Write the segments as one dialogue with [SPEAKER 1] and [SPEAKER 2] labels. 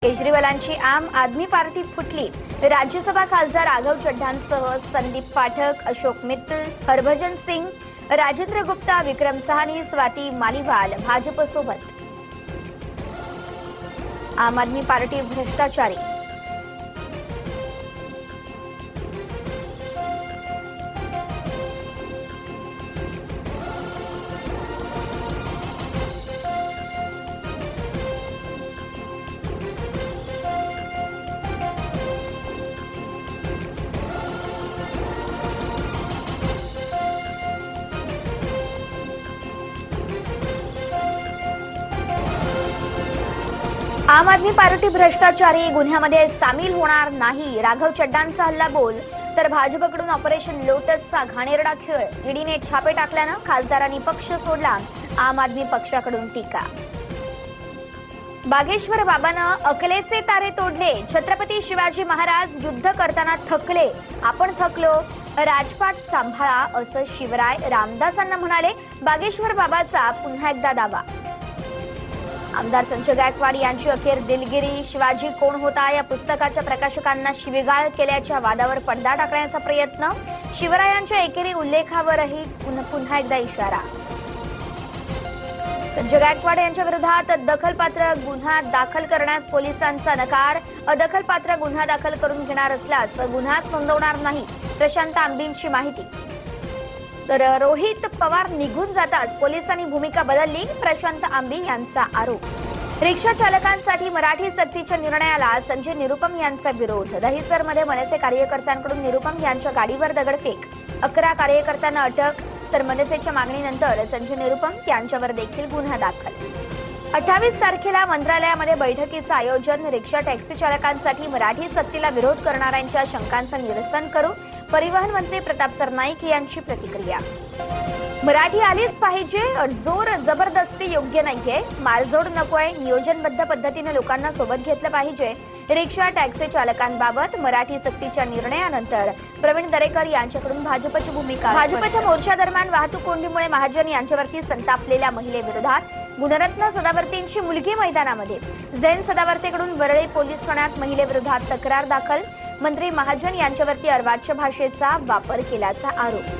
[SPEAKER 1] केजरीवालांची आम आदमी पार्टी फुटली। राज्यसभा खासदार राघव चड्ढांसह संदीप पाठक, अशोक मित्तल, हरभजन सिंग, राजेंद्र गुप्ता, विक्रम साहनी, स्वाती मालीवाल भाजपसोबत। आम आदमी पार्टी भ्रष्टाचारी। आम आदमी पार्टी भ्रष्टाचारी गुन्ह्यामध्ये सामील होणार नाही। राघव चड्ढांचा हल्ला बोल तर भाजपकडून ऑपरेशन लोटसचा घाणेरडा खेळ। ईडीने छापे टाकल्यानं खासदारांनी पक्ष सोडला। आम आदमी पक्षाकडून टीका। बागेश्वर बाबांना अकलेचे तारे तोडले। छत्रपती शिवाजी महाराज युद्ध करताना थकले, आपण थकलो, राजपाट सांभाळा असं शिवराय रामदासांना म्हणाले। बागेश्वर बाबाचा पुन्हा एकदा दावा। आमदार संजय गायकवाड यांची अखेर दिलगिरी। शिवाजी कोण होता या पुस्तकाच्या प्रकाशकांना शिवीगाळ केल्याच्या वादावर पडदा टाकण्याचा प्रयत्न। शिवरायांच्या एकेरी उल्लेखावरही पुन्हा एकदा इशारा। संजय गायकवाड यांच्या विरोधात दखलपात्र गुन्हा दाखल करण्यास पोलिसांचा नकार। अदखलपात्र गुन्हा दाखल करून घेणार असल्यास गुन्हाच नोंदवणार नाही, प्रशांत आंबींची माहिती। तर रोहित पवार निघून जाताच पोलिसांनी भूमिका बदलली, प्रशांत आंबी यांचा आरोप। रिक्षा चालकांसाठी मराठी सक्तीच्या निर्णयाला संजय निरुपम यांचा विरोध। दहिसरमध्ये मनसे कार्यकर्त्यांकडून निरुपम यांच्या गाडीवर दगडफेक। 11 कार्यकर्त्यांना अटक। तर मनसेच्या मागणीनंतर संजय निरुपम यांच्यावर देखील गुन्हा दाखल। 28 तारखेला मंत्रालयामध्ये बैठकीचं आयोजन। रिक्षा टॅक्सी चालकांसाठी मराठी सक्तीला विरोध करणाऱ्यांच्या शंकांचं निरसन करू, परिवहन मंत्री प्रताप सरनाईक यांची प्रतिक्रिया। मराठी आलीच पाहिजे, जोर जबरदस्ती योग्य नाहीये, मारझोड नकोय, नियोजनबद्ध पद्धतीने लोकांना सोबत घेतलं पाहिजे। रिक्षा टॅक्सी चालकांबाबत मराठी सक्तीच्या निर्णयानंतर प्रवीण दरेकर यांच्याकडून भाजपची भूमिका। भाजपच्या मोर्चादरम्यान वाहतूक कोंडीमुळे महाजन यांच्यावरती संतापलेल्या महिलेविरोधात गुणरत्न सदावर्तींची मुलगी मैदानामध्ये। जैन सदावर्तेकडून वरळी पोलीस ठाण्यात महिलेविरोधात तक्रार दाखल। मंत्री महाजन यांच्यावरती अर्वाच्य भाषेचा वापर केल्याचा आरोप।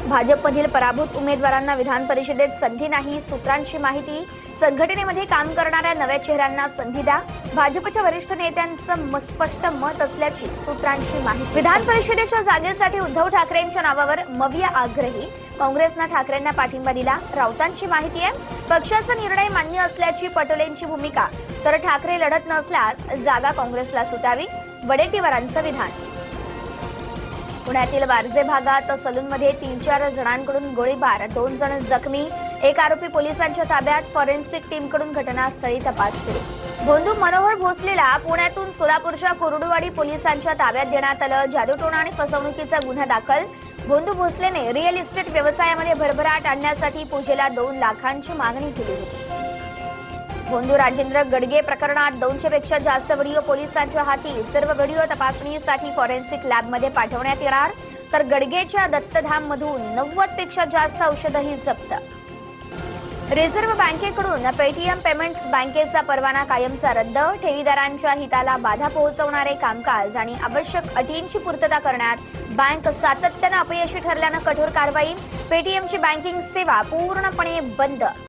[SPEAKER 1] भाजपमधील पराभूत उमेदवारांना विधान परिषदेत संधी नाही, सूत्रांची माहिती। संघटनेमध्ये काम करणाऱ्या नव्या चेहऱ्यांना संधी द्या, भाजपच्या वरिष्ठ नेत्यांचं स्पष्ट मत असल्याची सूत्रांची माहिती। विधान परिषदेच्या जागेसाठी उद्धव ठाकरेंच्या नावावर मविया आग्रही। काँग्रेसनं ठाकरेंना पाठिंबा दिला, राऊतांची माहिती आहे। पक्षाचा निर्णय मान्य असल्याची पटोलेंची भूमिका। तर ठाकरे लढत नसल्यास जागा काँग्रेसला सुटावी, वडेट्टीवारांचं विधान। पुण्यातील वारजे भागात सलूनमध्ये 3-4 जणांकडून गोळीबार, 2 जण जखमी, 1 आरोपी पोलिसांच्या ताब्यात। फॉरेन्सिक टीमकडून घटनास्थळी तपास सुरू। भोंदू मनोहर भोसलेला पुण्यातून सोलापूरच्या कोरडूवाडी पोलिसांच्या ताब्यात देण्यात आलं। जादूटोणा आणि फसवणुकीचा गुन्हा दाखल। भोंदू भोसलेने रिअल इस्टेट व्यवसायामध्ये भरभराट आणण्यासाठी पूजेला 2 लाखांची मागणी केली होती। भोंदू राजेंद्र गडगे प्रकरणात 200 पेक्षा जास्त व्हिडिओ पोलिसांच्या हाती। सर्व व्हिडिओ तपासणीसाठी फॉरेन्सिक लॅबमध्ये पाठवण्यात येणार। तर गडगेच्या दत्तधाममधून 90 पेक्षा जास्त औषधही जप्त। रिझर्व्ह बँकेकडून पेटीएम पेमेंट्स बँकेचा परवाना कायमचा रद्द। ठेवीदारांच्या हिताला बाधा पोहोचवणारे कामकाज आणि आवश्यक अटींची पूर्तता करण्यात बँक सातत्यानं अपयशी ठरल्यानं कठोर कारवाई। पेटीएमची बँकिंग सेवा पूर्णपणे बंद।